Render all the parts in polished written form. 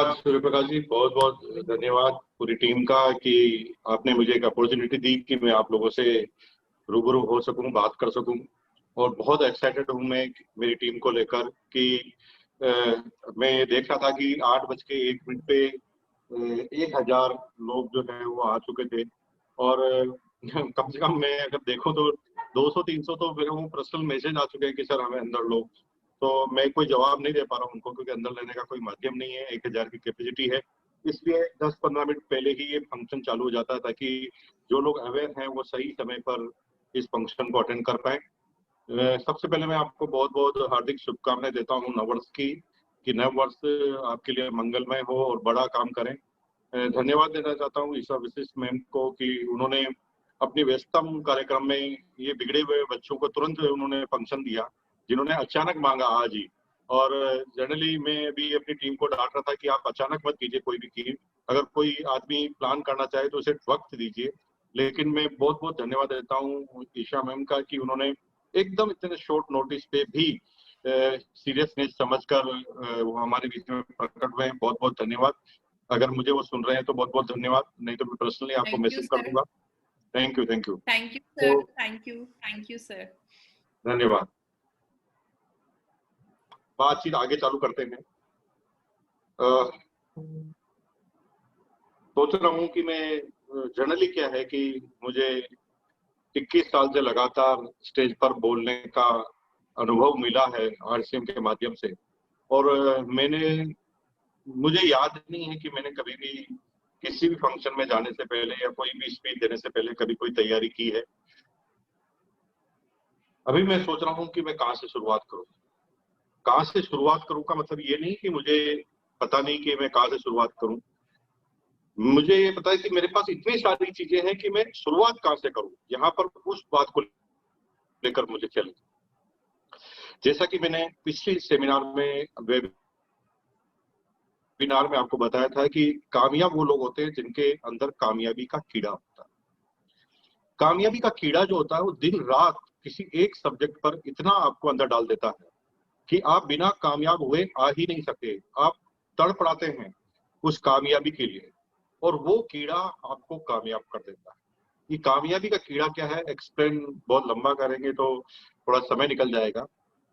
सूर्य प्रकाश जी, बहुत बहुत धन्यवाद पूरी टीम का कि आपने मुझे एक अपॉर्चुनिटी दी कि मैं आप लोगों से रूबरू हो सकूं, बात कर सकूं। और बहुत एक्साइटेड हूं मैं मेरी टीम को लेकर कि अ, मैं देख रहा था कि 8:01 पे 1000 लोग जो है वो आ चुके थे। और कम से कम मैं अगर देखूं तो 200-300 तो मेरे को पर्सनल मैसेज आ चुके हैं कि सर हमें अंदर लो। तो मैं कोई जवाब नहीं दे पा रहा हूँ उनको, क्योंकि अंदर लेने का कोई माध्यम नहीं है। 1000 की कैपेसिटी है, इसलिए 10-15 मिनट पहले ही ये फंक्शन चालू हो जाता है ताकि जो लोग अवेयर हैं वो सही समय पर इस फंक्शन को अटेंड कर पाए। सबसे पहले मैं आपको बहुत बहुत हार्दिक शुभकामनाएं देता हूँ नववर्ष की, कि नव वर्ष आपके लिए मंगलमय हो और बड़ा काम करें। धन्यवाद देना चाहता हूँ ईशा विशिष्ट मैम को कि उन्होंने अपनी व्यस्तम कार्यक्रम में ये बिगड़े हुए बच्चों को तुरंत उन्होंने फंक्शन दिया, जिन्होंने अचानक मांगा आज ही। और जनरली मैं भी अपनी टीम को डांट रहा था कि आप अचानक मत कीजिए कोई भी चीज, अगर कोई आदमी प्लान करना चाहे तो उसे वक्त दीजिए। लेकिन मैं बहुत बहुत धन्यवाद देता हूँ ईशा मैम का कि उन्होंने एकदम इतने शॉर्ट नोटिस पे भी सीरियसनेस समझकर वो हमारे बीच में प्रकट हुए हैं। बहुत बहुत धन्यवाद। अगर मुझे वो सुन रहे हैं तो बहुत बहुत धन्यवाद, नहीं तो मैं पर्सनली आपको थैंक यू मैसेज कर सर। दूंगा। Thank you, thank you. Thank you तो सर, थैंक यू सर। धन्यवाद। बातचीत आगे चालू करते हैं। सोच रहा हूँ कि मैं जनरली क्या है कि मुझे 21 साल से लगातार स्टेज पर बोलने का अनुभव मिला है आरसीएम के माध्यम से। और मुझे याद नहीं है कि मैंने कभी भी किसी भी फंक्शन में जाने से पहले या कोई भी स्पीच देने से पहले कभी कोई तैयारी की है। अभी मैं सोच रहा हूँ कि मैं कहाँ से शुरुआत करूँ। कहाँ से शुरुआत करूँ का मतलब ये नहीं कि मुझे पता नहीं कि मैं कहाँ से शुरुआत करूँ। मुझे ये पता है कि मेरे पास इतनी सारी चीजें हैं कि मैं शुरुआत कहाँ से करूँ, यहाँ पर उस बात को लेकर मुझे चैलेंज। जैसा कि मैंने पिछले सेमिनार में आपको बताया था कि कामयाब वो लोग होते हैं जिनके अंदर कामयाबी का कीड़ा होता है। कामयाबी का कीड़ा जो होता है वो दिन रात किसी एक सब्जेक्ट पर इतना आपको अंदर डाल देता है कि आप बिना कामयाब हुए आ ही नहीं सकते। आप तड़पड़ाते हैं उस कामयाबी के लिए, और वो कीड़ा आपको कामयाब कर देता है। ये कामयाबी का कीड़ा क्या है, एक्सप्लेन बहुत लंबा करेंगे तो थोड़ा समय निकल जाएगा।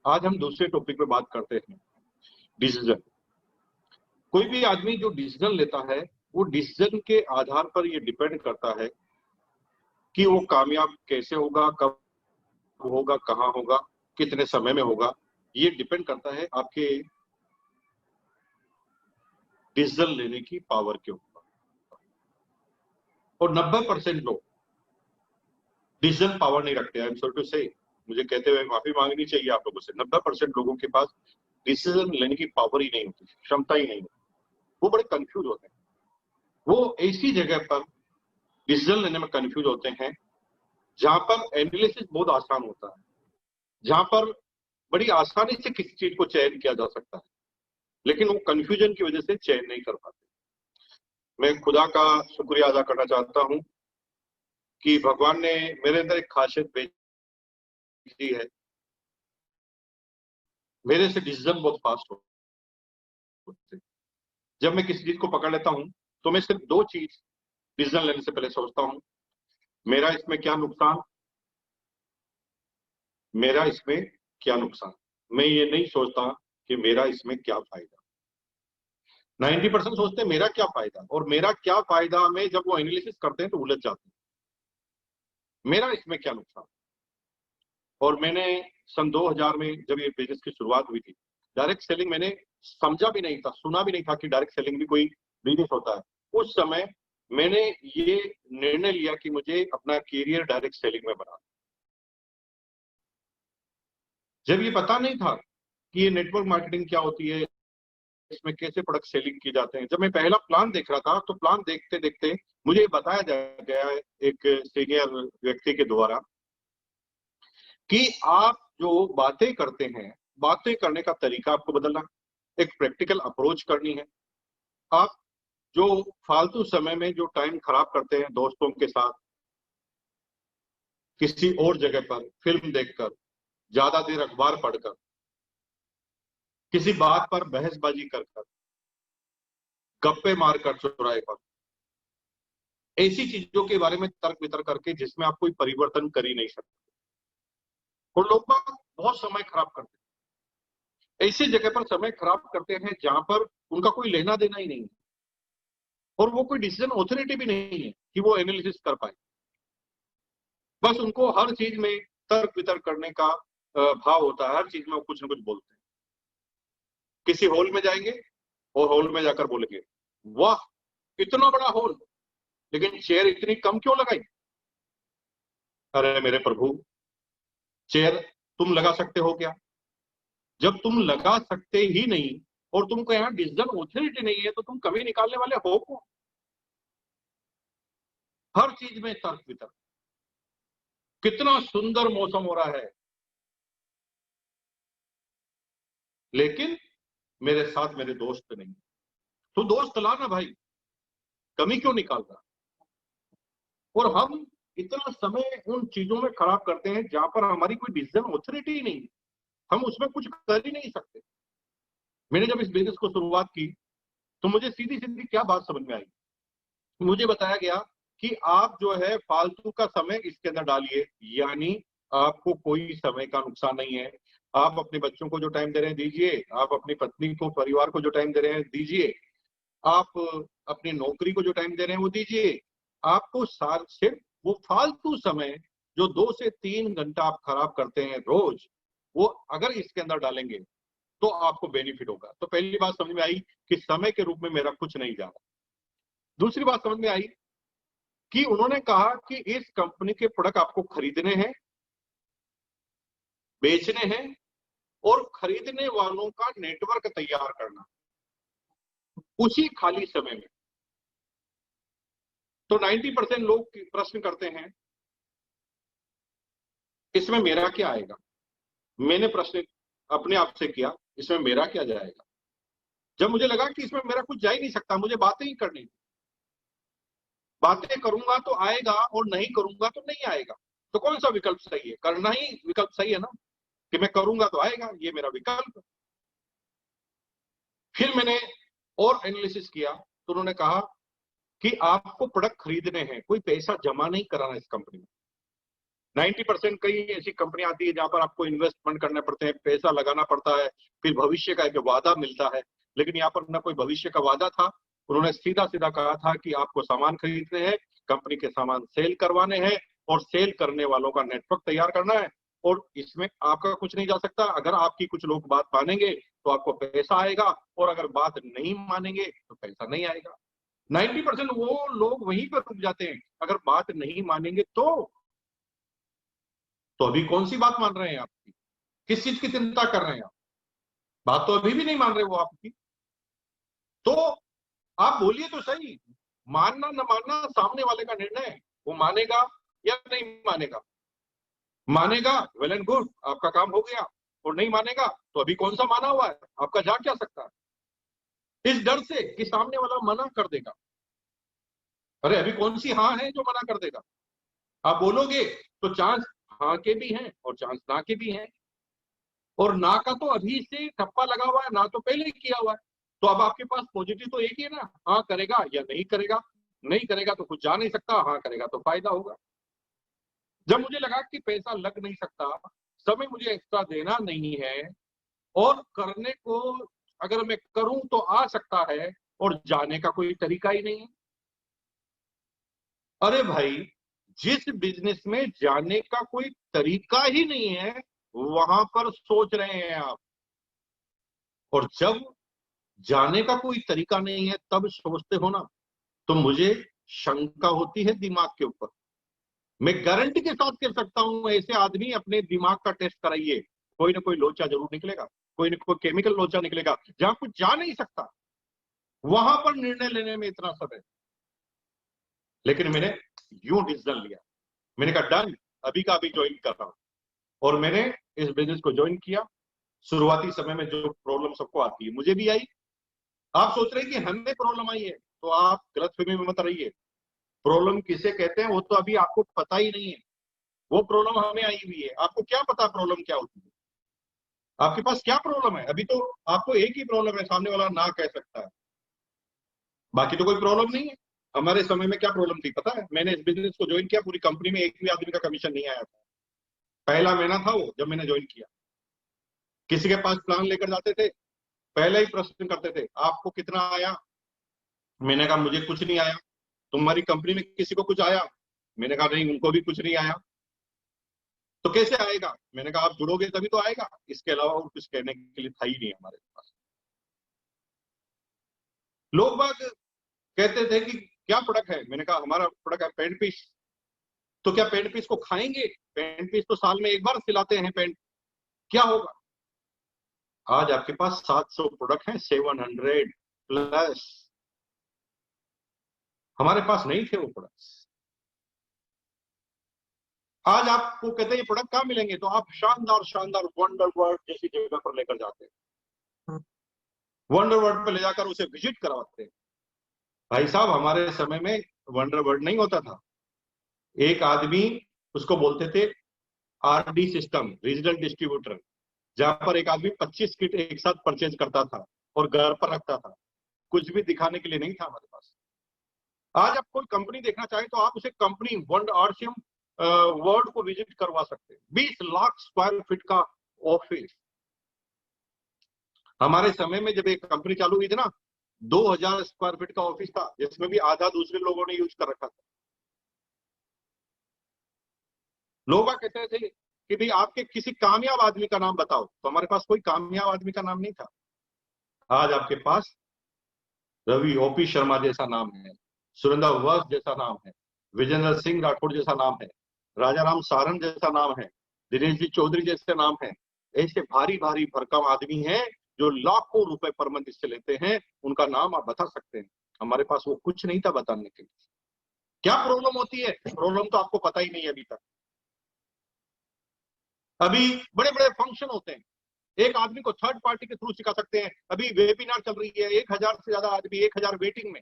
आज हम दूसरे टॉपिक पे बात करते हैं, डिसीजन। कोई भी आदमी जो डिसीजन लेता है वो डिसीजन के आधार पर ये डिपेंड करता है कि वो कामयाब कैसे होगा, कब होगा, कहाँ होगा, कितने समय में होगा। ये डिपेंड करता है आपके डिसीजन लेने की पावर के ऊपर। और 90% लोग डिसीजन पावर नहीं रखते। आई एम सॉरी टू से, मुझे कहते हुए माफी मांगनी चाहिए आप लोगों से। 90% लोगों के पास डिसीजन लेने की पावर ही नहीं होती, क्षमता ही नहीं होती। वो बड़े कंफ्यूज होते हैं। वो ऐसी जगह पर डिसीजन लेने में कंफ्यूज होते हैं जहां पर एनालिसिस बहुत आसान होता है, जहां पर बड़ी आसानी से किसी चीज को चयन किया जा सकता है, लेकिन वो कंफ्यूजन की वजह से चयन नहीं कर पाते। मैं खुदा का शुक्रिया अदा करना चाहता हूं कि भगवान ने मेरे अंदर एक खासियत भेजी है। मेरे से डिसीजन बहुत फास्ट होते हैं। जब मैं किसी चीज को पकड़ लेता हूं तो मैं सिर्फ दो चीज डिसीजन लेने से पहले सोचता हूं, मेरा इसमें क्या नुकसान, मेरा इसमें क्या नुकसान। मैं ये नहीं सोचता कि मेरा इसमें क्या फायदा। 90% सोचते हैं मेरा क्या फायदा, और मेरा क्या फायदा में जब वो एनालिसिस करते हैं तो उलझ जाते हैं। मेरा इसमें क्या नुकसान। और मैंने सन 2000 में जब ये बिजनेस की शुरुआत हुई थी, डायरेक्ट सेलिंग मैंने समझा भी नहीं था, सुना भी नहीं था कि डायरेक्ट सेलिंग भी कोई बिजनेस होता है। उस समय मैंने ये निर्णय लिया कि मुझे अपना करियर डायरेक्ट सेलिंग में बना। जब ये पता नहीं था कि ये नेटवर्क मार्केटिंग क्या होती है, इसमें कैसे प्रोडक्ट सेलिंग किए जाते हैं, जब मैं पहला प्लान देख रहा था तो प्लान देखते देखते मुझे बताया गया एक सीनियर व्यक्ति के द्वारा कि आप जो बातें करते हैं, बातें करने का तरीका आपको बदलना, एक प्रैक्टिकल अप्रोच करनी है। आप जो फालतू समय में जो टाइम खराब करते हैं दोस्तों के साथ, किसी और जगह पर फिल्म देखकर, ज्यादा देर अखबार पढ़कर, किसी बात पर बहसबाजी कर कर, गप्पे मारकर चौराहे पर, ऐसी चीजों के बारे में तर्क वितर्क करके जिसमें आप कोई परिवर्तन कर ही नहीं सकते। और लोग बाग बहुत समय खराब करते हैं, ऐसी जगह पर समय खराब करते हैं जहां पर उनका कोई लेना देना ही नहीं है और वो कोई डिसीजन ऑथोरिटी भी नहीं है कि वो एनालिसिस कर पाए। बस उनको हर चीज में तर्क वितर्क करने का भाव होता है, हर चीज में वो कुछ ना कुछ बोलते हैं। किसी हॉल में जाएंगे और हॉल में जाकर बोलेंगे, वाह इतना बड़ा हॉल, लेकिन चेयर इतनी कम क्यों लगाई? अरे मेरे प्रभु, चेयर तुम लगा सकते हो क्या? जब तुम लगा सकते ही नहीं और तुमको यहाँ डिसीजन ऑथोरिटी नहीं है तो तुम कभी निकालने वाले हो कौन? हर चीज में तर्क वितर्क। कितना सुंदर मौसम हो रहा है, लेकिन मेरे साथ मेरे दोस्त नहीं। तो दोस्त ला ना भाई, कमी क्यों निकाल रहा? और हम इतना समय उन चीजों में खराब करते हैं जहां पर हमारी कोई डिसीजन ऑथोरिटी ही नहीं है, हम उसमें कुछ कर ही नहीं सकते। मैंने जब इस बिजनेस को शुरुआत की तो मुझे सीधी सीधी क्या बात समझ में आई, मुझे बताया गया कि आप जो है फालतू का समय इसके अंदर डालिए, यानी आपको कोई समय का नुकसान नहीं है। आप अपने बच्चों को जो टाइम दे रहे हैं दीजिए, आप अपनी पत्नी को, परिवार को जो टाइम दे रहे हैं दीजिए, आप अपनी नौकरी को जो टाइम दे रहे हैं वो दीजिए। आपको साल सिर्फ वो फालतू समय जो 2 से 3 घंटा आप खराब करते हैं रोज, वो अगर इसके अंदर डालेंगे तो आपको बेनिफिट होगा। तो पहली बात समझ में आई कि समय के रूप में मेरा कुछ नहीं जा रहा। दूसरी बात समझ में आई कि उन्होंने कहा कि इस कंपनी के प्रोडक्ट आपको खरीदने हैं, बेचने हैं और खरीदने वालों का नेटवर्क तैयार करना उसी खाली समय में। तो 90% लोग प्रश्न करते हैं इसमें मेरा क्या आएगा? मैंने प्रश्न अपने आप से किया, इसमें मेरा क्या जाएगा? जब मुझे लगा कि इसमें मेरा कुछ जा ही नहीं सकता, मुझे बातें ही करनी, बातें करूंगा तो आएगा और नहीं करूंगा तो नहीं आएगा, तो कौन सा विकल्प सही है? करना ही विकल्प सही है ना, कि मैं करूंगा तो आएगा, ये मेरा विकल्प। फिर मैंने और एनालिसिस किया तो उन्होंने कहा कि आपको प्रोडक्ट खरीदने हैं, कोई पैसा जमा नहीं कराना इस कंपनी में। 90% कई ऐसी कंपनी आती है जहां पर आपको इन्वेस्टमेंट करने पड़ते हैं, पैसा लगाना पड़ता है, फिर भविष्य का एक वादा मिलता है। लेकिन यहाँ पर ना कोई भविष्य का वादा था, उन्होंने सीधा सीधा कहा था कि आपको सामान खरीदने हैं, कंपनी के सामान सेल करवाने हैं और सेल करने वालों का नेटवर्क तैयार करना है, और इसमें आपका कुछ नहीं जा सकता। अगर आपकी कुछ लोग बात मानेंगे तो आपको पैसा आएगा, और अगर बात नहीं मानेंगे तो पैसा नहीं आएगा। 90% वो लोग वहीं पर रुक जाते हैं, अगर बात नहीं मानेंगे तो अभी कौन सी बात मान रहे हैं आपकी? किस चीज की चिंता कर रहे हैं आप? बात तो अभी भी नहीं मान रहे वो आपकी। तो आप बोलिए तो सही, मानना न मानना सामने वाले का निर्णय है, वो मानेगा या नहीं मानेगा। मानेगा वेल एंड गुड, आपका काम हो गया, और नहीं मानेगा तो अभी कौन सा माना हुआ है, आपका जा क्या सकता है, इस डर से कि सामने वाला मना कर देगा। अरे अभी कौन सी हाँ है जो मना कर देगा? आप बोलोगे तो चांस हाँ के भी हैं और चांस ना के भी हैं, और ना का तो अभी से ठप्पा लगा हुआ है, ना तो पहले ही किया हुआ है। तो अब आपके पास पॉजिटिव तो एक ही है ना, हाँ करेगा या नहीं करेगा। नहीं करेगा तो कुछ जा नहीं सकता, हाँ करेगा तो फायदा होगा। जब मुझे लगा कि पैसा लग नहीं सकता, समय मुझे एक्स्ट्रा देना नहीं है, और करने को अगर मैं करूं तो आ सकता है, और जाने का कोई तरीका ही नहीं है। अरे भाई, जिस बिजनेस में जाने का कोई तरीका ही नहीं है वहां पर सोच रहे हैं आप, और जब जाने का कोई तरीका नहीं है तब सोचते हो ना, तो मुझे शंका होती है दिमाग के ऊपर। मैं गारंटी के साथ कह सकता हूं, ऐसे आदमी अपने दिमाग का टेस्ट कराइए, कोई ना कोई लोचा जरूर निकलेगा, कोई ना कोई केमिकल लोचा निकलेगा। जहां कुछ जा नहीं सकता वहां पर निर्णय लेने में इतना समय। लेकिन मैंने यूं डिसीजन लिया, मैंने कहा डन, अभी का अभी ज्वाइन कर रहा हूं, और मैंने इस बिजनेस को ज्वाइन किया। शुरुआती समय में जो प्रॉब्लम सबको आती है मुझे भी आई। आप सोच रहे हैं कि हमें प्रॉब्लम आई है, तो आप गलतफहमी में मत रहिए। प्रॉब्लम किसे कहते हैं वो तो अभी आपको पता ही नहीं है, वो प्रॉब्लम हमें आई हुई है। आपको क्या पता प्रॉब्लम क्या होती है? आपके पास क्या प्रॉब्लम है? अभी तो आपको एक ही प्रॉब्लम है, सामने वाला ना कह सकता है। बाकी तो कोई प्रॉब्लम नहीं है। हमारे समय में क्या प्रॉब्लम थी पता है? मैंने इस बिजनेस को ज्वाइन किया, पूरी कंपनी में एक भी आदमी का कमीशन नहीं आया था। पहला महीना था वो जब मैंने ज्वाइन किया। किसी के पास प्लान लेकर जाते थे, पहले ही प्रश्न करते थे आपको कितना आया। मैंने कहा मुझे कुछ नहीं आया। तुम्हारी कंपनी में किसी को कुछ आया? मैंने कहा नहीं, उनको भी कुछ नहीं आया। तो कैसे आएगा? मैंने कहा आप जुड़ोगे तभी तो आएगा, इसके अलावा और कुछ कहने के लिए था ही नहीं हमारे पास। लोग बाग कहते थे कि क्या प्रोडक्ट है? मैंने कहा हमारा प्रोडक्ट है पेंट पीस। तो क्या पेंट पीस को खाएंगे? पेंट पीस तो साल में एक बार सिलाते हैं पेंट, क्या होगा? आज आपके पास 700 प्रोडक्ट हैं, 700 प्लस। हमारे पास नहीं थे वो प्रोडक्ट्स। आज आपको कहते हैं ये प्रोडक्ट कहाँ मिलेंगे, तो आप शानदार शानदार वंडर वर्ल्ड जैसी जगह पर लेकर जाते हैं, वंडर वर्ल्ड पे ले जाकर उसे विजिट करवाते हैं। भाई साहब, हमारे समय में वंडर वर्ल्ड नहीं होता था। एक आदमी, उसको बोलते थे आरडी सिस्टम, रीजनल डिस्ट्रीब्यूटर, जहां पर एक आदमी 25 किट एक साथ परचेज करता था और घर पर रखता था। कुछ भी दिखाने के लिए नहीं था हमारे पास। आज आप कोई कंपनी देखना चाहे तो आप उसे कंपनी वर्ल्ड आरसीएम वर्ल्ड को विजिट करवा सकते हैं। 20 लाख स्क्वायर फीट का ऑफिस। हमारे समय में जब एक कंपनी चालू हुई थी ना, 2000 स्क्वायर फीट का ऑफिस था, जिसमें भी आधा दूसरे लोगों ने यूज कर रखा था। लोग कहते थे कि भाई आपके किसी कामयाब आदमी का नाम बताओ, तो हमारे पास कोई कामयाब आदमी का नाम नहीं था। आज आपके पास रवि ओपी शर्मा जैसा नाम है, सुरेंद्र वत्स जैसा नाम है, विजेंद्र सिंह राठौड़ जैसा नाम है, राजा राम सारंग जैसा नाम है, दिनेश जी चौधरी जैसे नाम है। ऐसे भारी भारी भरकम आदमी हैं जो लाखों रुपए पर मंथ इससे लेते हैं। उनका नाम आप बता सकते हैं। हमारे पास वो कुछ नहीं था बताने के लिए। क्या प्रॉब्लम होती है? प्रॉब्लम तो आपको पता ही नहीं है अभी तक। अभी बड़े बड़े फंक्शन होते हैं, एक आदमी को थर्ड पार्टी के थ्रू सिखा सकते हैं। अभी वेबिनार चल रही है, 1000 से ज्यादा आदमी, 1000 वेटिंग में।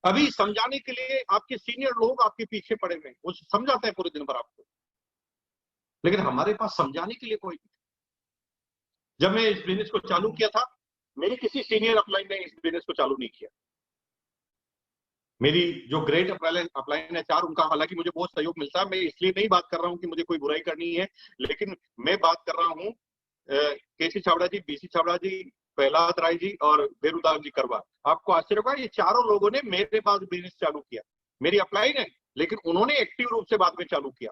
अभी समझाने के लिए आपके सीनियर लोग आपके पीछे पड़े हुए हैं, वो समझाते हैं पूरे दिन भर आपको। लेकिन हमारे पास समझाने के लिए कोई नहीं। जब मैं इस बिजनेस को चालू किया था, मेरे किसी सीनियर अपलाइन ने इस बिजनेस को चालू नहीं किया। मेरी जो ग्रेट अपलाइन है 4, उनका हालांकि मुझे बहुत सहयोग मिलता है। मैं इसलिए नहीं बात कर रहा हूं कि मुझे कोई बुराई करनी है, लेकिन मैं बात कर रहा हूं केसी छाबड़ा जी, बीसी छाबड़ा जी, प्रहलाद राय जी और बेरुदास जी करवा। आपको आश्चर्य होगा, ये चारों लोगों ने मेरे पास बिजनेस चालू किया। मेरी अपलाइन है, लेकिन उन्होंने एक्टिव रूप से बाद में चालू किया,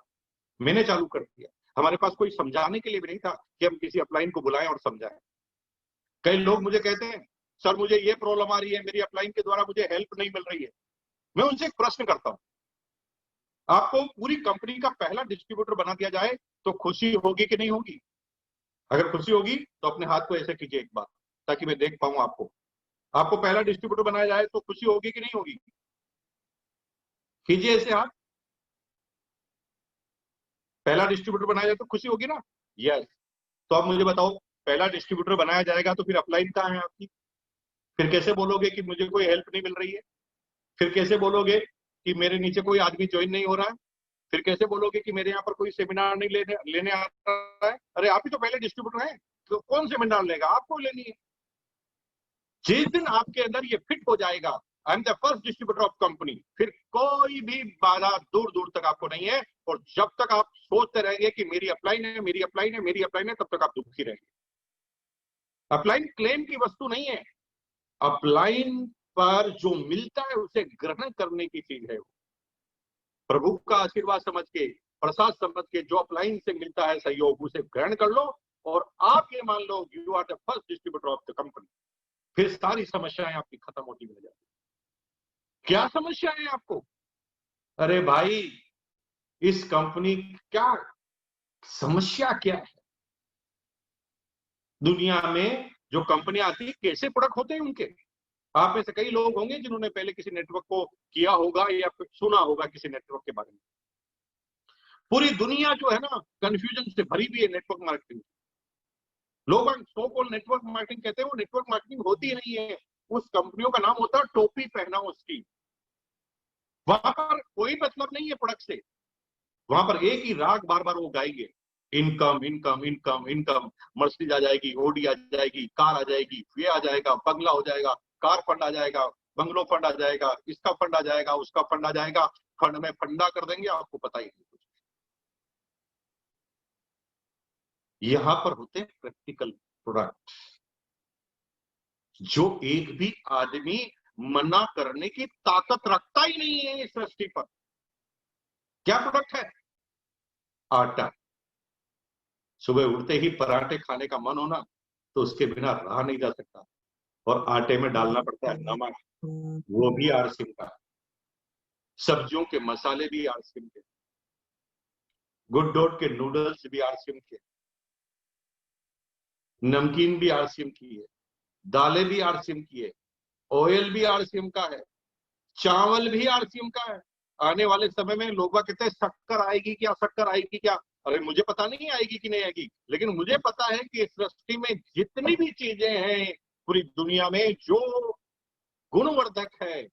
मैंने चालू कर दिया। हमारे पास कोई समझाने के लिए भी नहीं था कि हम किसी अपलाइन को बुलाएं और समझाएं। कई लोग मुझे कहते हैं सर मुझे ये प्रॉब्लम आ रही है, मेरी अपलाइन के द्वारा मुझे हेल्प नहीं मिल रही है। मैं उनसे एक प्रश्न करता हूं, आपको पूरी कंपनी का पहला डिस्ट्रीब्यूटर बना दिया जाए तो खुशी होगी कि नहीं होगी? अगर खुशी होगी तो अपने हाथ को ऐसे कीजिए एक बार, ताकि मैं देख पाऊं आपको। आपको पहला डिस्ट्रीब्यूटर बनाया जाए तो खुशी होगी कि नहीं होगी? कीजिए ऐसे हाथ। पहला डिस्ट्रीब्यूटर बनाया जाए तो खुशी होगी ना? यस। तो आप मुझे बताओ, पहला डिस्ट्रीब्यूटर बनाया जाएगा तो फिर अपलाइन कहाँ है आपकी? फिर कैसे बोलोगे कि मुझे कोई हेल्प नहीं मिल रही है? फिर कैसे बोलोगे कि मेरे नीचे कोई आदमी ज्वाइन नहीं हो रहा है? फिर कैसे बोलोगे कि मेरे यहाँ पर कोई सेमिनार नहीं लेने आ रहा है? अरे आप ही तो पहले डिस्ट्रीब्यूटर हैं, तो कौन सेमिनार लेगा? आपको लेनी है। जिस दिन आपके अंदर ये फिट हो जाएगा, I am the first distributor of company, फिर कोई भी बाधा दूर दूर तक आपको नहीं है। और जब तक आप सोचते रहेंगे कि मेरी अपलाइन है, मेरी अपलाइन है, मेरी अपलाइन है, तब तक आप दुखी रहेंगे। अपलाइन क्लेम की वस्तु नहीं है। अपलाइन पर जो मिलता है उसे ग्रहण करने की चीज है। प्रभु का आशीर्वाद समझ के, प्रसाद समझ के, जो अपलाइन से मिलता है सहयोग, उसे ग्रहण कर लो और आप ये मान लो you are the first distributor of the company. फिर सारी समस्याएं आपकी खत्म होती मिल जाती। क्या समस्या है आपको? अरे भाई, इस कंपनी क्या समस्या क्या है? दुनिया में जो कंपनियां आती है, कैसे प्रोडक्ट होते हैं उनके? आप में से कई लोग होंगे जिन्होंने पहले किसी नेटवर्क को किया होगा या सुना होगा किसी नेटवर्क के बारे में। पूरी दुनिया जो है ना, कंफ्यूजन से भरी हुई है नेटवर्क मार्केटिंग। लोग सो कॉल्ड नेटवर्क मार्केटिंग कहते हैं, वो नेटवर्क मार्केटिंग होती नहीं है। उस कंपनियों का नाम होता है टोपी पहना उसकी। वहां पर कोई मतलब नहीं है प्रोडक्ट से। वहां पर एक ही राग बार बार वो गाएंगे, income income income income. Mercedes आ जाएगी, ओडी आ जाएगी, कार आ जाएगी, ये आ जाएगा, बंगला हो जाएगा, कार फंड आ जाएगा, बंगलो फंड आ जाएगा, इसका फंड आ जाएगा, उसका फंड आ जाएगा, फंड में फंडा कर देंगे, आपको पता ही नहीं कुछ। यहां पर होते हैं प्रैक्टिकल प्रोडक्ट, जो एक भी आदमी मना करने की ताकत रखता ही नहीं है इस सृष्टि पर। क्या प्रोडक्ट है? आटा। सुबह उठते ही पराठे खाने का मन होना तो उसके बिना रहा नहीं जा सकता, और आटे में डालना पड़ता है नमक, वो भी आरसीएम का। सब्जियों के मसाले भी आरसीएम के, गुड डॉट के नूडल्स भी आरसीएम के, नमकीन भी आरसीएम की है, दालें भी आरसीएम की है, ऑयल भी आरसीएम का है, चावल भी आरसीएम का है। आने वाले समय में लोग कहते हैं शक्कर आएगी क्या, शक्कर आएगी क्या? अरे मुझे पता नहीं आएगी कि नहीं आएगी, लेकिन मुझे पता है कि इस सृष्टि में जितनी भी चीजें हैं पूरी दुनिया में जो गुणवर्धक है,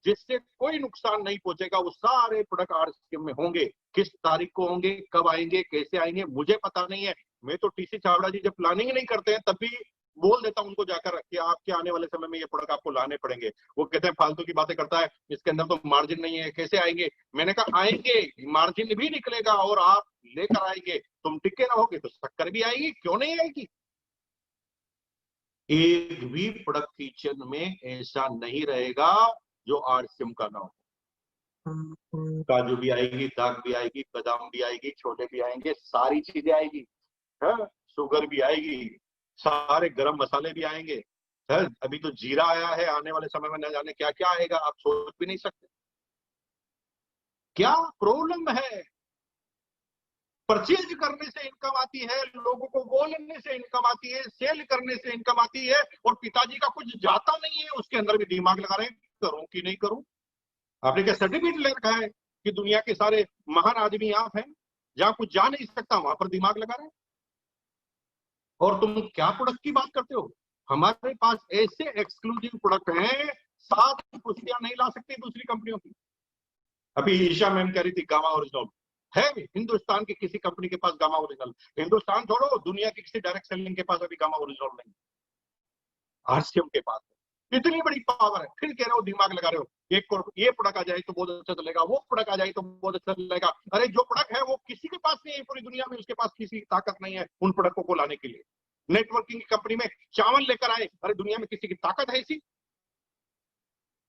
जिससे कोई नुकसान नहीं पहुंचेगा, वो सारे प्रोडक्ट आरसीएम में होंगे। किस तारीख को होंगे, कब आएंगे, कैसे आएंगे, मुझे पता नहीं है। मैं तो टीसी छाबड़ा जी जब प्लानिंग नहीं करते हैं तब भी बोल देता हूं उनको जाकर कि आपके आने वाले समय में ये प्रोडक्ट आपको लाने पड़ेंगे। वो कहते हैं फालतू की बातें करता है, इसके अंदर तो मार्जिन नहीं है, कैसे आएंगे? मैंने कहा आएंगे, मार्जिन भी निकलेगा और आप लेकर आएंगे, तुम टिके रहोगे तो शक्कर भी आएगी, क्यों नहीं आएगी? एक भी प्रोडक्ट किचन में ऐसा नहीं रहेगा जो आरसीएम का ना हो। काजू भी आएगी, दाग भी आएगी, बादाम भी आएगी, छोले भी आएंगे, सारी चीजें आएगी, है शुगर भी आएगी, सारे गरम मसाले भी आएंगे, है अभी तो जीरा आया है, आने वाले समय में न जाने क्या क्या आएगा, आप सोच भी नहीं सकते। क्या प्रॉब्लम है? परचेज करने से इनकम आती है, लोगों को बोलने से इनकम आती है, सेल करने से इनकम आती है, और पिताजी का कुछ जाता नहीं है, उसके अंदर भी दिमाग लगा रहे हैं करूं कि नहीं करूं। आपने क्या सर्टिफिकेट ले रखा है कि दुनिया के सारे महान आदमी आप हैं, जहां कुछ जा नहीं सकता वहां पर दिमाग लगा रहे हैं? और तुम क्या प्रोडक्ट की बात करते हो? हमारे पास ऐसे एक्सक्लूसिव प्रोडक्ट हैं, 7 कुर्सियां नहीं ला सकती दूसरी कंपनियों की। अभी ईशा मैम कह रही थी गामा ओरिजिनल है हिंदुस्तान की किसी कंपनी के पास गामा ओरिजिनल, हिंदुस्तान छोड़ो दुनिया की किसी डायरेक्ट सेलिंग के पास अभी गामा ओरिजिनल नहीं, आरसीएम के पास है। इतनी बड़ी पावर है, फिर कह रहे हो दिमाग लगा रहे हो, ये प्रोडक्ट आ जाए तो बहुत अच्छा चलेगा, वो प्रोडक्ट आ जाए तो बहुत अच्छा चलेगा। अरे जो प्रोडक्ट है वो किसी के पास नहीं है पूरी दुनिया में, उसके पास किसी की ताकत नहीं है उन प्रोडक्टों को लाने के लिए। नेटवर्किंग की कंपनी में चावल लेकर आए, अरे दुनिया में किसी की ताकत है ऐसी?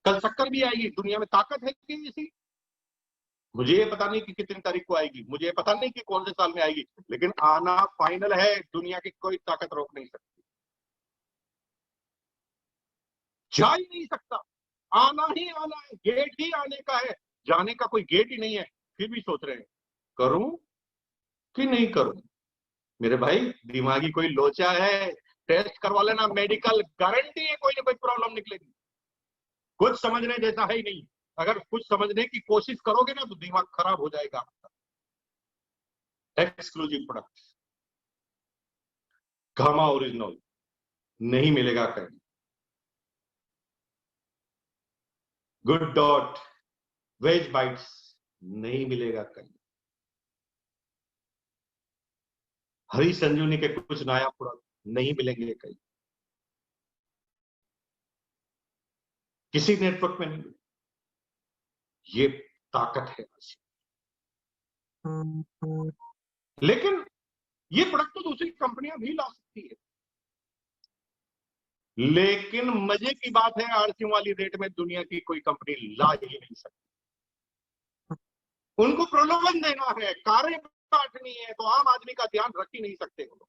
कल शक्कर भी आएगी, दुनिया में ताकत है ऐसी? मुझे ये पता नहीं कि कितनी तारीख को आएगी, मुझे ये पता नहीं कि कौन से साल में आएगी, लेकिन आना फाइनल है, दुनिया की कोई ताकत रोक नहीं सकती, जा ही नहीं सकता। आना ही आना है, गेट ही आने का है, जाने का कोई गेट ही नहीं है। फिर भी सोच रहे हैं करूं कि नहीं करूं। मेरे भाई दिमागी कोई लोचा है, टेस्ट करवा लेना, मेडिकल गारंटी है कोई ना कोई प्रॉब्लम निकलेगी। कुछ समझने जैसा है ही नहीं, अगर कुछ समझने की कोशिश करोगे ना तो दिमाग खराब हो जाएगा आपका। एक्सक्लूसिव प्रोडक्ट गामा ओरिजिनल नहीं मिलेगा कहीं, गुड डॉट वेज बाइट्स नहीं मिलेगा कहीं, हरी संजीवनी के कुछ नया प्रोडक्ट नहीं मिलेंगे कहीं, किसी नेटवर्क में नहीं। ये ताकत है। लेकिन ये प्रोडक्ट तो दूसरी कंपनियां भी ला सकती है, लेकिन मजे की बात है आरसीएम वाली रेट में दुनिया की कोई कंपनी ला ही नहीं सकती। उनको प्रलोभन देना है, कारें काटनी है, तो आम आदमी का ध्यान रख ही नहीं सकते वो लोग।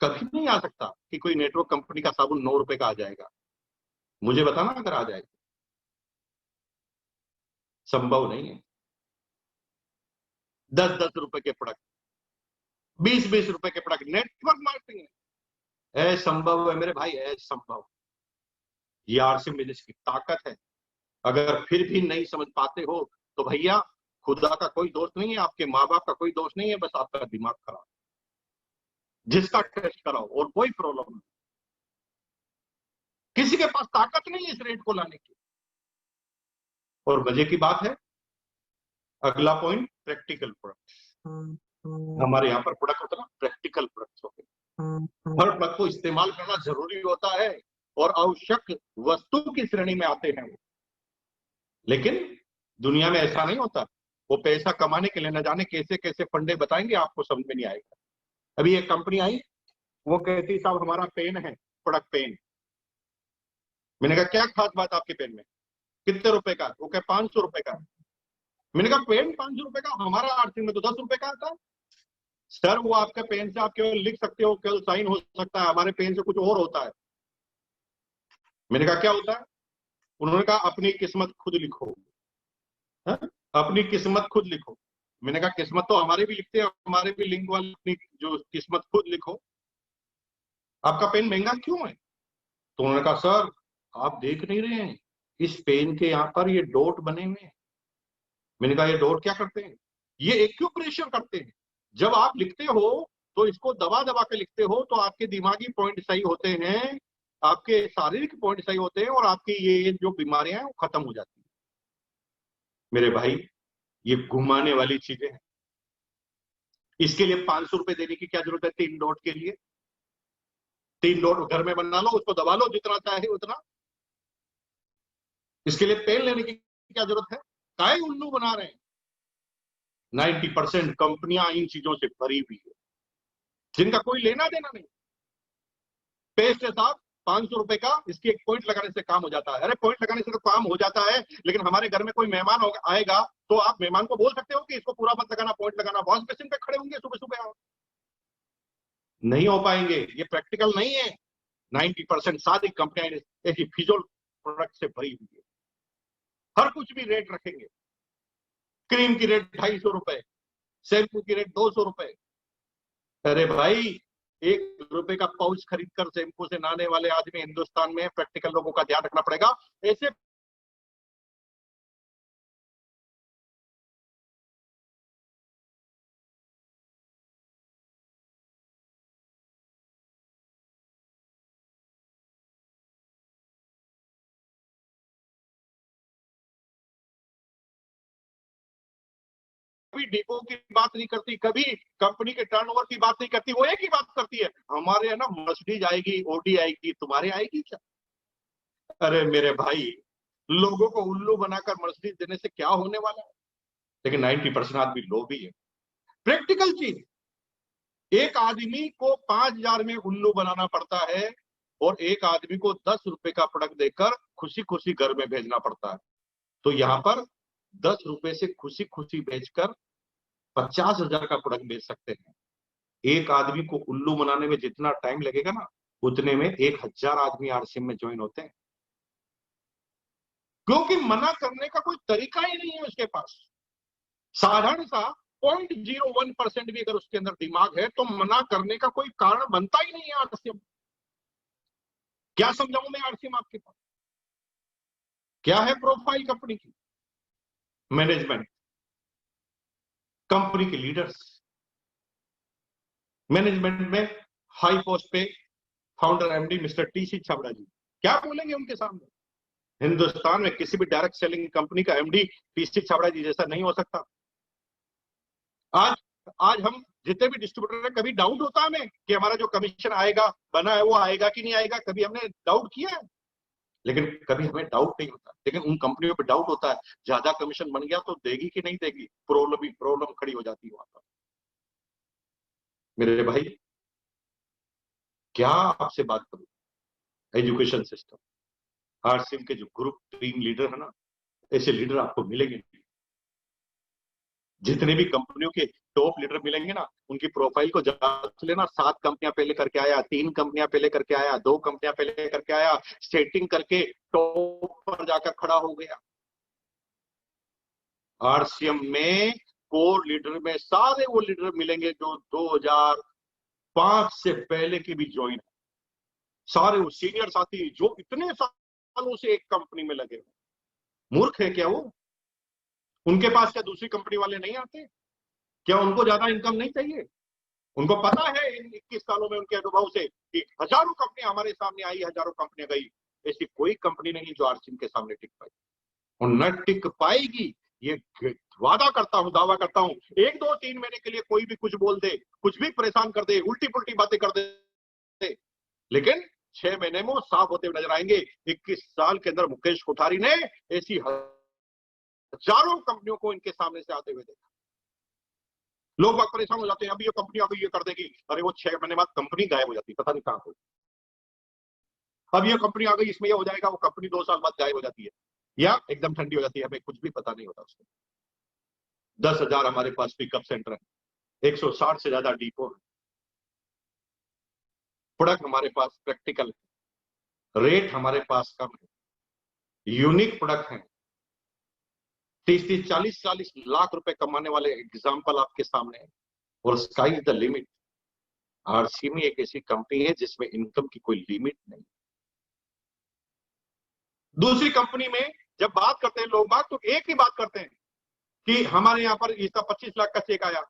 कभी नहीं आ सकता कि कोई नेटवर्क कंपनी का साबुन 9 रुपए का आ जाएगा, मुझे बताना अगर आ जाएगा, संभव नहीं है। 10-10 रुपए के प्रोडक्ट, 20-20 रुपए के प्रोडक्ट, नेटवर्क मार्केटिंग है, असंभव है मेरे भाई, असंभव। ये आरसीएम बिजनेस की ताकत है। अगर फिर भी नहीं समझ पाते हो तो भैया खुदा का कोई दोष नहीं है, आपके माँ बाप का कोई दोष नहीं है, बस आपका दिमाग खराब। जिसका टेस्ट कराओ और कोई प्रॉब्लम नहीं, किसी के पास ताकत नहीं है इस रेट को लाने की। और मजे की बात है, अगला पॉइंट प्रैक्टिकल प्रोडक्ट। हमारे यहाँ पर प्रोडक्ट होता है ना, प्रैक्टिकल प्रोडक्ट होते हैं। हर प्लग को इस्तेमाल करना जरूरी होता है और आवश्यक वस्तु की श्रेणी में आते हैं वो। लेकिन दुनिया में ऐसा नहीं होता। वो पैसा कमाने के लिए न जाने कैसे कैसे फंडे बताएंगे, आपको समझ में नहीं आएगा। अभी एक कंपनी आई, वो कहती साहब हमारा पेन है, प्रोडक्ट पेन। मैंने कहा क्या खास बात आपके पेन में, कितने रुपए का? वो कहे 500 रुपए का। मैंने कहा पेन 500 रुपए का, हमारा आरती में तो 10 रुपए का आता है। सर वो आपका पेन से आप केवल लिख सकते हो, केवल साइन हो सकता है, हमारे पेन से कुछ और होता है। मैंने कहा क्या होता है? उन्होंने कहा अपनी किस्मत खुद लिखो। हा? अपनी किस्मत खुद लिखो। मैंने कहा किस्मत तो हमारे भी लिखते हैं, हमारे भी लिंक वाले अपनी जो किस्मत खुद लिखो। आपका पेन महंगा क्यों है? तो उन्होंने कहा सर आप देख नहीं रहे हैं, इस पेन के यहाँ पर ये डॉट बने हुए हैं। मैंने कहा ये डॉट क्या करते हैं? ये एक्यूप्रेशर करते हैं। जब आप लिखते हो तो इसको दबा दबा के लिखते हो तो आपके दिमागी पॉइंट सही होते हैं, आपके शारीरिक पॉइंट सही होते हैं और आपकी ये जो बीमारियां हैं वो खत्म हो जाती है। मेरे भाई ये घुमाने वाली चीजें हैं। इसके लिए 500 रुपए देने की क्या जरूरत है? 3 डॉट के लिए 3 डॉट घर में बना लो, उसको दबा लो जितना चाहे उतना। इसके लिए पेन लेने की क्या जरूरत है? काहे उल्लू बना रहे हैं? 90% कंपनियां इन चीजों से भरी हुई है, जिनका कोई लेना देना नहीं। पेस्ट है साहब 500 रुपए का, इसकी एक पॉइंट लगाने से काम हो जाता है। अरे पॉइंट लगाने से तो काम हो जाता है, लेकिन हमारे घर में कोई मेहमान आएगा तो आप मेहमान को बोल सकते हो कि इसको पूरा मत लगाना, पॉइंट लगाना। वॉश बेसिन पे खड़े होंगे सुबह सुबह, आप नहीं हो पाएंगे, ये प्रैक्टिकल नहीं है। 90% सारी कंपनियां ऐसी फिजूल प्रोडक्ट से भरी हुई है। हर कुछ भी रेट रखेंगे। क्रीम की रेट 250 रुपए, शैम्पू की रेट 200 रुपए। अरे भाई 1 रुपए का पाउच खरीद कर शैम्पू से नहाने वाले आदमी हिंदुस्तान में, प्रैक्टिकल लोगों का ध्यान रखना पड़ेगा। ऐसे कभी डिपो की बात नहीं करती, कभी कंपनी के टर्नओवर की बात नहीं करती, वो एक ही बात करती है, हमारे है ना मर्सिडीज आएगी, ऑडी आएगी, तुम्हारे आएगी क्या? अरे मेरे भाई लोगों को उल्लू बनाकर मर्सिडीज देने से क्या होने वाला है? लेकिन 90% आदमी लोभी है। प्रैक्टिकल चीज, एक आदमी को 5,000 में उल्लू बनाना पड़ता है और एक आदमी को 10 रुपए का प्रोडक्ट देकर खुशी खुशी घर में भेजना पड़ता है। तो यहाँ पर 10 रुपए से खुशी खुशी बेचकर 50,000 का प्रोडक्ट बेच सकते हैं। एक आदमी को उल्लू बनाने में जितना टाइम लगेगा ना, उतने में 1,000 आदमी आरसीएम में ज्वाइन होते हैं। क्योंकि मना करने का कोई तरीका ही नहीं है उसके पास। साधारण सा 0.01% भी अगर उसके अंदर दिमाग है तो मना करने का कोई कारण बनता ही नहीं है आरसीएम। क्या समझाऊं मैं आरसीएम आपके पास? क्या है प्रोफाइल कंपनी की? मैनेजमेंट, कंपनी के लीडर्स, मैनेजमेंट में हाई पोस्ट पे founder MD mister TC Chhabra ji, क्या बोलेंगे उनके सामने? हिंदुस्तान में किसी भी डायरेक्ट सेलिंग कंपनी का एमडी टीसी छाबड़ा जी जैसा नहीं हो सकता। आज आज हम जितने भी डिस्ट्रीब्यूटर हैं, कभी डाउट होता है हमें कि हमारा जो कमीशन आएगा बना है वो आएगा कि नहीं आएगा? कभी हमने डाउट किया है? लेकिन कभी हमें डाउट नहीं होता। लेकिन उन कंपनियों पे डाउट होता है, ज्यादा कमीशन बन गया तो देगी कि नहीं देगी, प्रॉब्लम खड़ी हो जाती है वहां पर। मेरे भाई क्या आपसे बात करूं, एजुकेशन सिस्टम, आरसीएम के जो ग्रुप टीम लीडर है ना, ऐसे लीडर आपको मिलेंगे नहीं। जितने भी कंपनियों के टॉप लीडर मिलेंगे ना, उनकी प्रोफाइल को जांच लेना। 7 कंपनियां पहले करके आया, 3 कंपनियां पहले करके आया, 2 कंपनियां पहले करके आया, सेटिंग करके टॉप पर जाकर खड़ा हो गया। आरसीएम में कोर लीडर में सारे वो लीडर मिलेंगे जो 2005 से पहले के भी ज्वाइन है। सारे वो सीनियर साथी जो इतने सालों से एक कंपनी में लगे हुए। मूर्ख है क्या वो? उनके पास क्या दूसरी कंपनी वाले नहीं आते? क्या उनको ज्यादा इनकम नहीं चाहिए? उनको पता है इन 21 सालों में उनके अनुभव से कि हजारों कंपनियां हमारे सामने आई, हजारों कंपनियां गई, ऐसी कोई कंपनी नहीं जो आरसीएम के सामने टिक पाई और न टिक पाएगी। ये वादा करता हूं, दावा करता हूं। 1, 2, 3 महीने के लिए कोई भी कुछ बोल दे, कुछ भी परेशान कर दे, उल्टी पुल्टी बातें कर दे, लेकिन 6 महीने में वो साफ होते हुए नजर आएंगे। 21 साल के अंदर मुकेश कोठारी ने ऐसी हजारों कंपनियों को इनके सामने से आते हुए देखा। लोग बात परेशान हो जाते हैं, अभी ये कंपनी आ गई, ये कर देगी। अरे वो 6 महीने बाद कंपनी गायब हो जाती है, पता नहीं कहां हो। अब ये कंपनी आ गई, इसमें ये हो जाएगा, वो कंपनी 2 साल बाद गायब हो जाती है या एकदम ठंडी हो जाती है, हमें कुछ भी पता नहीं होता उसको। 10,000 हमारे पास पिकअप सेंटर है, 160 से ज्यादा डिपो है, प्रोडक्ट हमारे पास प्रैक्टिकल है, रेट हमारे पास कम है, यूनिक प्रोडक्ट है, 30-30, 40-40 लाख रुपए कमाने वाले एग्जाम्पल आपके सामने है। और sky is the limit. RCM एक ऐसी कंपनी है जिसमें इनकम की कोई लिमिट नहीं। दूसरी कंपनी में जब बात करते हैं लोग बात, तो एक ही बात करते हैं कि हमारे यहाँ पर इसका 25 लाख का चेक आया।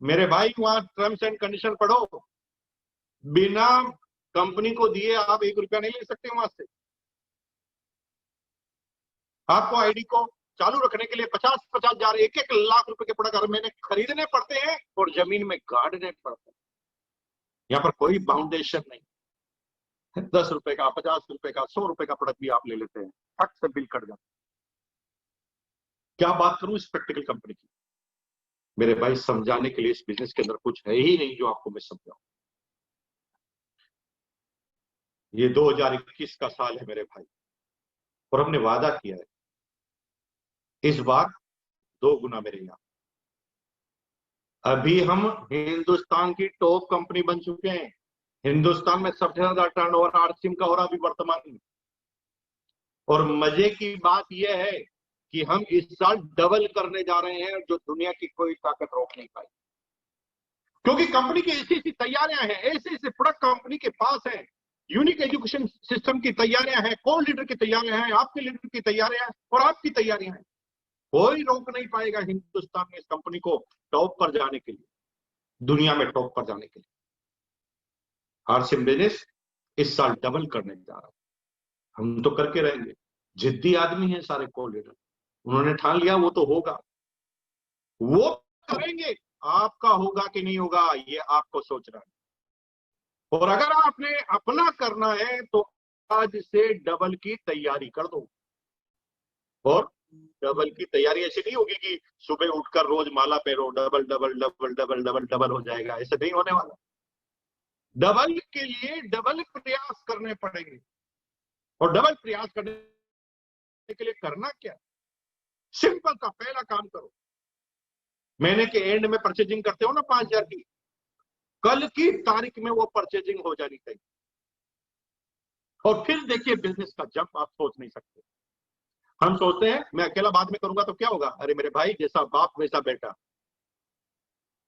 मेरे भाई वहां टर्म्स एंड कंडीशन पढ़ो, बिना कंपनी को दिए आप 1 रुपया नहीं ले सकते वहां से। आपको आईडी को चालू रखने के लिए 50-50 हजार 1-1 लाख रुपए के प्रोडक्ट हर महीने खरीदने पड़ते हैं और जमीन में गाड़ने पड़ते हैं। यहाँ पर कोई बाउंडेशन नहीं। 10 रुपए का, 50 रुपए का, 100 रुपए का प्रोडक्ट भी आप ले लेते हैं, फट से बिल कट जाता है। क्या बात करूं इस प्रैक्टिकल कंपनी की। मेरे भाई समझाने के लिए इस बिजनेस के अंदर कुछ है ही नहीं जो आपको मैं समझाऊं। ये 2021 का साल है मेरे भाई, और हमने वादा किया है इस बार 2 गुना मेरे यहां। अभी हम हिंदुस्तान की टॉप कंपनी बन चुके हैं। हिंदुस्तान में सबसे ज्यादा टर्नओवर आरसीएम का हो रहा अभी वर्तमान में। और मजे की बात यह है कि हम इस साल डबल करने जा रहे हैं, जो दुनिया की कोई ताकत रोक नहीं पाई। क्योंकि कंपनी की ऐसी ऐसी तैयारियां हैं, ऐसे ऐसे प्रोडक्ट कंपनी के पास हैं, यूनिक एजुकेशन सिस्टम की तैयारियां हैं, कोर लीडर की तैयारियां हैं, आपके लीडर की तैयारियां हैं और आपकी तैयारियां हैं। कोई रोक नहीं पाएगा हिंदुस्तान में इस कंपनी को टॉप पर जाने के लिए, दुनिया में टॉप पर जाने के लिए। आरसीएम बिजनेस इस साल डबल करने जा रहा है। हम तो करके रहेंगे। जिद्दी आदमी है सारे कोर लीडर, उन्होंने ठान लिया वो तो होगा, वो करेंगे। आपका होगा कि नहीं होगा ये आपको सोचना है। और अगर आपने अपना करना है तो आज से डबल की तैयारी कर दो। और डबल की तैयारी ऐसी नहीं होगी कि सुबह उठकर रोज माला पहनो, double double double double double double हो जाएगा, ऐसे नहीं होने वाला। डबल के लिए डबल प्रयास करने पड़ेंगे। और डबल प्रयास करने के लिए करना क्या, सिंपल सा पहला काम करो। महीने के एंड में परचेजिंग करते हो ना 5,000 की, कल की तारीख में वो परचेजिंग हो जानी चाहिए। और फिर देखिए बिजनेस का जंप आप सोच नहीं सकते। हम सोचते हैं मैं अकेला बाद में करूंगा तो क्या होगा। अरे मेरे भाई, जैसा बाप वैसा बेटा।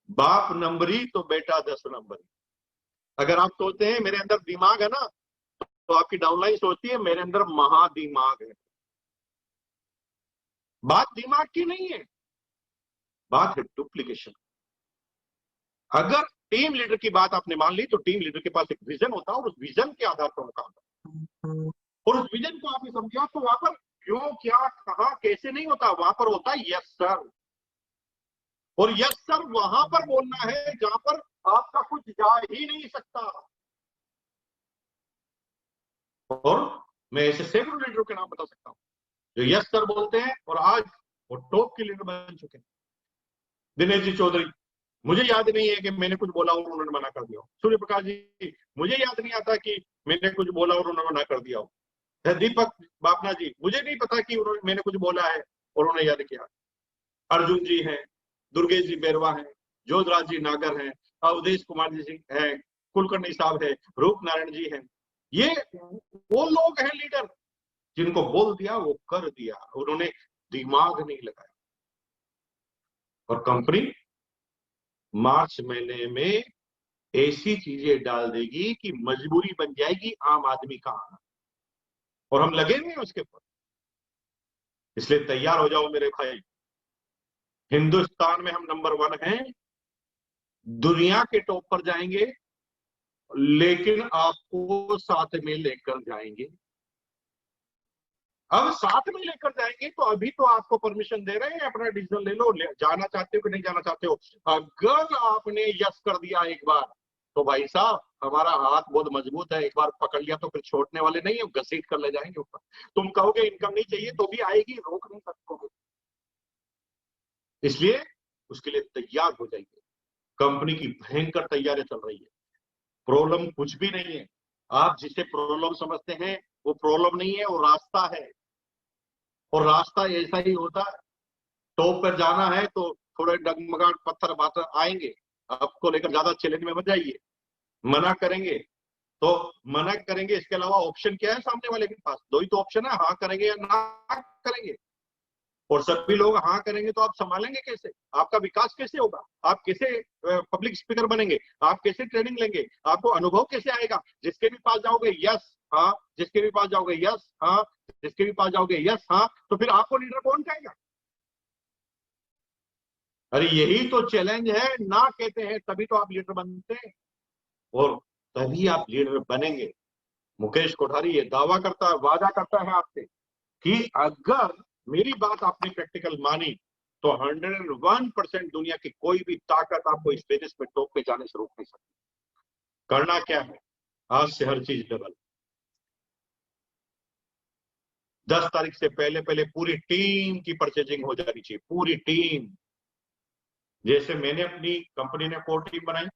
बाप नंबरी तो बेटा 10 नंबरी। अगर आप सोचते हैं मेरे अंदर दिमाग है ना, तो आपकी डाउनलाइन सोचती है मेरे अंदर महादिमाग है। बात दिमाग की नहीं है, बात है डुप्लीकेशन। अगर टीम लीडर की बात आपने मान ली तो टीम लीडर के पास एक विजन होता है और उस विजन के आधार पर वो काम करता है। और उस विजन को आपने समझा तो वहां पर क्यों, क्या, कहां, कैसे नहीं होता, वहां पर होता है यस सर। और यस सर वहां पर बोलना है जहां पर आपका कुछ जा ही नहीं सकता। और मैं ऐसे सैकड़ों लीडरों के नाम बता सकता हूं जो यस सर बोलते हैं और आज वो टॉप के लीडर बन चुके हैं। दिनेश जी चौधरी, मुझे याद नहीं है कि मैंने कुछ बोला और उन्होंने मना कर दिया हो। सूर्य प्रकाश जी, मुझे याद नहीं आता कि मैंने कुछ बोला और उन्होंने मना कर दिया हो। दीपक बापना जी, मुझे नहीं पता कि मैंने कुछ बोला है और उन्होंने याद किया। अर्जुन जी हैं, दुर्गेश जी बैरवा हैं, जोधराज जी नागर हैं, अवधेश कुमार जी हैं, कुलकर्णी साहब है, रूप नारायण जी हैं। ये वो लोग हैं लीडर जिनको बोल दिया वो कर दिया, उन्होंने दिमाग नहीं लगाया। और कंपनी मार्च महीने में ऐसी चीजें डाल देगी कि मजबूरी बन जाएगी आम आदमी का आना, और हम लगे हुए हैं उसके ऊपर। इसलिए तैयार हो जाओ मेरे भाई। हिंदुस्तान में हम नंबर 1 हैं, दुनिया के टॉप पर जाएंगे, लेकिन आपको साथ में लेकर जाएंगे। अब साथ में लेकर जाएंगे तो अभी तो आपको परमिशन दे रहे हैं, अपना डिसीजन ले लो, जाना चाहते हो कि नहीं जाना चाहते हो। अगर आपने यस कर दिया एक बार तो भाई साहब हमारा हाथ बहुत मजबूत है, एक बार पकड़ लिया तो फिर छोड़ने वाले नहीं है, घसीट कर ले जाएंगे ऊपर। तुम कहोगे इनकम नहीं चाहिए तो भी आएगी, रोक नहीं सकोगे। इसलिए उसके लिए तैयार हो जाइए। कंपनी की भयंकर तैयारी चल रही है। प्रॉब्लम कुछ भी नहीं है। आप जिसे प्रॉब्लम समझते हैं वो प्रॉब्लम नहीं है, वो रास्ता है। और रास्ता ऐसा ही होता है। टॉप पर जाना है तो थोड़े डगमगाट पत्थर बातर आएंगे, आपको लेकर ज्यादा चैलेंज में मत जाइए। मना करेंगे तो मना करेंगे, इसके अलावा ऑप्शन क्या है सामने वाले के पास? दो ही तो ऑप्शन है, हाँ करेंगे या ना करेंगे। और सभी लोग हाँ करेंगे तो आप संभालेंगे कैसे? आपका विकास कैसे होगा? आप कैसे पब्लिक स्पीकर बनेंगे? आप कैसे ट्रेनिंग लेंगे? आपको अनुभव कैसे आएगा? जिसके भी पास जाओगे यस हाँ, जिसके भी पास जाओगे यस हाँ, जिसके भी पास जाओगे यस हाँ, तो फिर आपको लीडर कौन कहेगा? अरे यही तो चैलेंज है। ना कहते हैं तभी तो आप लीडर बनते हैं, और तभी आप लीडर बनेंगे। मुकेश कोठारी ये दावा करता है, वादा करता है आपसे कि अगर मेरी बात आपने प्रैक्टिकल मानी तो 101% दुनिया की कोई भी ताकत आपको इस बिजनेस में टॉप पे जाने से रोक नहीं सकती। करना क्या है? आज से हर चीज डबल। 10 तारीख से पहले पहले पूरी टीम की परचेजिंग हो जानी चाहिए, पूरी टीम। जैसे मैंने अपनी कंपनी ने कोर टीम बनाई,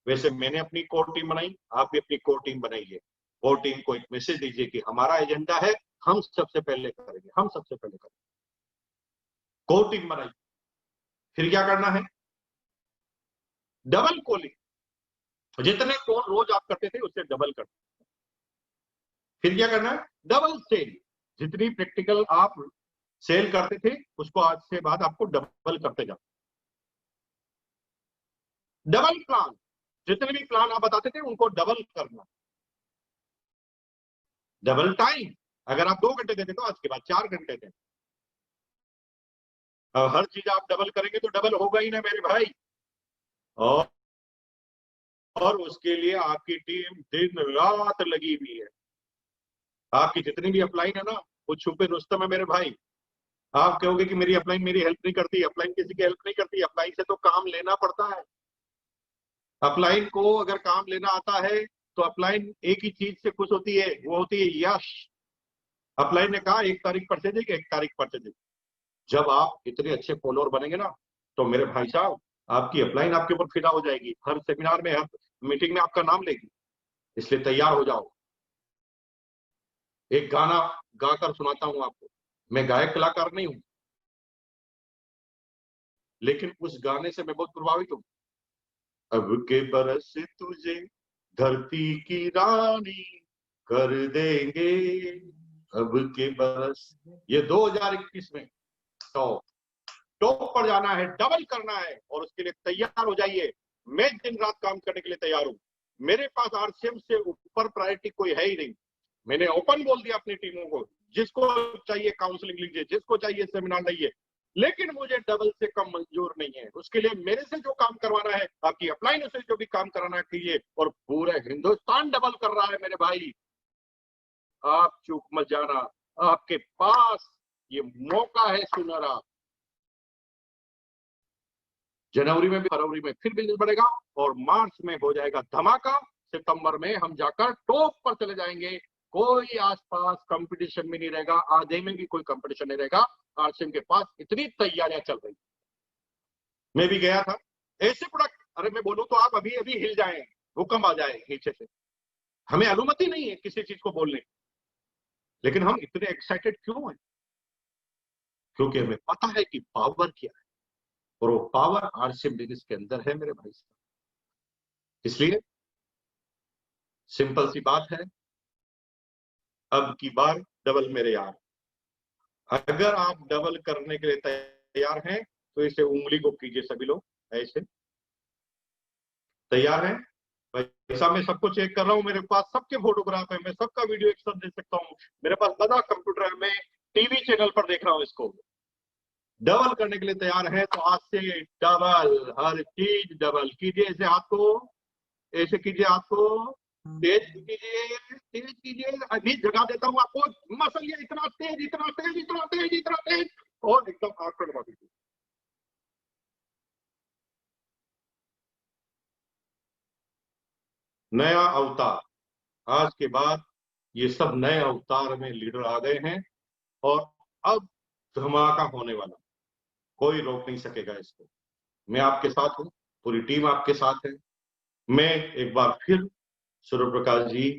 वैसे मैंने अपनी कोर टीम बनाई, आप भी अपनी कोर टीम बनाइए। कोर टीम को एक मैसेज दीजिए कि हमारा एजेंडा है, हम सबसे पहले करेंगे, हम सबसे पहले करेंगे। कोर टीम बनाई। फिर क्या करना है? Double calling. जितने कॉल रोज आप करते थे उससे डबल कर। फिर क्या करना है? Double sale. जितनी प्रैक्टिकल आप सेल करते थे उसको आज से बाद आपको डबल करते जाओ। Double plan. जितने भी प्लान आप बताते थे उनको डबल करना। Double time. अगर आप 2 घंटे देते तो आज के बाद 4 घंटे दें। अब हर चीज आप डबल करेंगे तो डबल होगा ही ना मेरे भाई। और उसके लिए आपकी टीम दिन रात लगी हुई है। आपकी जितनी भी अपलाइन है ना, वो छुपे रुस्तम है मेरे भाई। आप कहोगे कि मेरी अपलाइन मेरी हेल्प नहीं करती, अपलाइन किसी की हेल्प नहीं करती। अपलाइन से तो काम लेना पड़ता है। अपलाइन को अगर काम लेना आता है तो अपलाइन एक ही चीज से खुश होती है, वो होती है यश। अपलाइन ने कहा 1 तारीख परचेजिंग, 1 तारीख परचेजिंग। जब आप इतने अच्छे फॉलोअर बनेंगे ना तो मेरे भाई साहब आपकी अपलाइन आपके ऊपर फिदा हो जाएगी। हर सेमिनार में, हर मीटिंग में आपका नाम लेगी। इसलिए तैयार हो जाओ। एक गाना गाकर सुनाता हूं आपको। मैं गायक कलाकार नहीं हूं, लेकिन उस गाने से मैं बहुत प्रभावित हूं। अब के बरस तुझे धरती की रानी कर देंगे, अब के बरस। ये 2021 में तो टॉप पर जाना है, डबल करना है, और उसके लिए तैयार हो जाइए। मैं दिन रात काम करने के लिए तैयार हूं। मेरे पास आरसीएम से ऊपर प्रायोरिटी कोई है ही नहीं। मैंने ओपन बोल दिया अपनी टीमों को, जिसको चाहिए काउंसलिंग लीजिए, जिसको चाहिए सेमिनार लाइए, लेकिन मुझे डबल से कम मंजूर नहीं है। उसके लिए मेरे से जो काम करवाना है, आपकी अपलाइन से जो भी काम कराना है कीजिए। और पूरे हिंदुस्तान डबल कर रहा है मेरे भाई। आप चूक मत जाना, आपके पास ये मौका है सुनहरा। जनवरी में भी, फरवरी में फिर बिजनेस बढ़ेगा, और मार्च में हो जाएगा धमाका। सितंबर में हम जाकर टॉप पर चले जाएंगे। कोई आसपास कंपटीशन में नहीं रहेगा, आधे में भी कोई कंपटीशन नहीं रहेगा। आरसीएम के पास इतनी तैयारियां चल रही। मैं भी गया था ऐसे प्रोडक्ट, अरे मैं बोलूं तो आप अभी अभी हिल जाए, भूकंप आ जाए नीचे से। हमें अनुमति नहीं है किसी चीज को बोलने की, लेकिन हम इतने एक्साइटेड क्यों हैं? क्योंकि हमें पता है कि पावर क्या है, और वो पावर आरसीएम बिजनेस के अंदर है मेरे भाई साहब। इसलिए सिंपल सी बात है, अब की बार डबल मेरे यार। अगर आप डबल करने के लिए तैयार हैं तो इसे उंगली को कीजिए सभी लोग ऐसे। तैयार हैं भाई साहब? मैं सबको चेक कर रहा हूँ, मेरे पास सबके फोटोग्राफ है, मैं सबका वीडियो एक साथ देख सकता हूँ। मेरे पास बड़ा कंप्यूटर है, मैं टीवी चैनल पर देख रहा हूँ इसको। डबल करने के लिए तैयार है तो आज से डबल, हर चीज डबल कीजिए। ऐसे हाथ को, ऐसे कीजिए हाथ को, तेज कीजिए, तेज कीजिए। अभी जगा देता हूँ आपको, मसलिए इतना तेज, इतना तेज, इतना तेज, इतना तेज, और एकदम आंख पर दीजिए। नया अवतार। आज के बाद ये सब नए अवतार में लीडर आ गए हैं और अब धमाका होने वाला, कोई रोक नहीं सकेगा इसको। मैं आपके साथ हूँ, पूरी टीम आपके साथ है। मैं एक बार फिर सूर्य प्रकाश जी,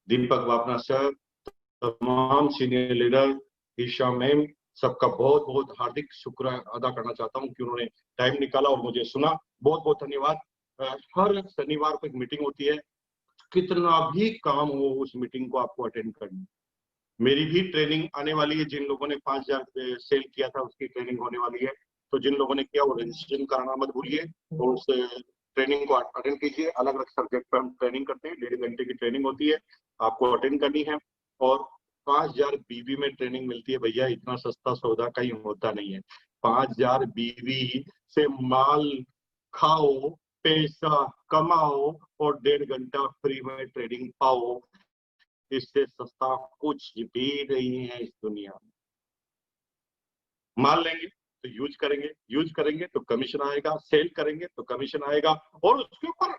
दीपक वापना सर, तमाम सीनियर लीडर, ईशा मैम, सबका बहुत बहुत हार्दिक शुक्र अदा करना चाहता हूं कि उन्होंने टाइम निकाला और मुझे सुना। बहुत बहुत धन्यवाद। हर शनिवार को एक मीटिंग होती है, कितना भी काम हो उस मीटिंग को आपको अटेंड करनी। मेरी भी ट्रेनिंग आने वाली है, जिन लोगों ने 5000 सेल किया था उसकी ट्रेनिंग होने वाली है। तो जिन लोगों ने किया वो रजिस्ट्रेशन कराना मत भूलिए और उस ट्रेनिंग को अटेंड कीजिए। अलग अलग सब्जेक्ट पर हम ट्रेनिंग करते हैं, 1.5 घंटे की ट्रेनिंग होती है, आपको अटेंड करनी है। और 5000 बीवी में ट्रेनिंग मिलती है भैया, इतना सस्ता सौदा कहीं होता नहीं है। 5000 बीवी से माल खाओ, पैसा कमाओ और 1.5 घंटा फ्री में ट्रेनिंग पाओ, इससे सस्ता कुछ भी नहीं है इस दुनिया में। मान लेंगे तो यूज करेंगे तो कमीशन आएगा, सेल करेंगे तो कमीशन आएगा, और उसके ऊपर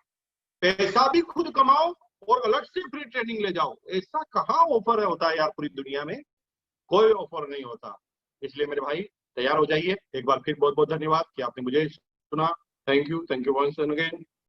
पैसा भी खुद कमाओ और अलग से फ्री ट्रेनिंग ले जाओ। ऐसा कहाँ ऑफर होता है यार, पूरी दुनिया में कोई ऑफर नहीं होता। इसलिए मेरे भाई तैयार हो जाइए। एक बार फिर बहुत बहुत धन्यवाद कि आपने मुझे सुना। Thank you once again.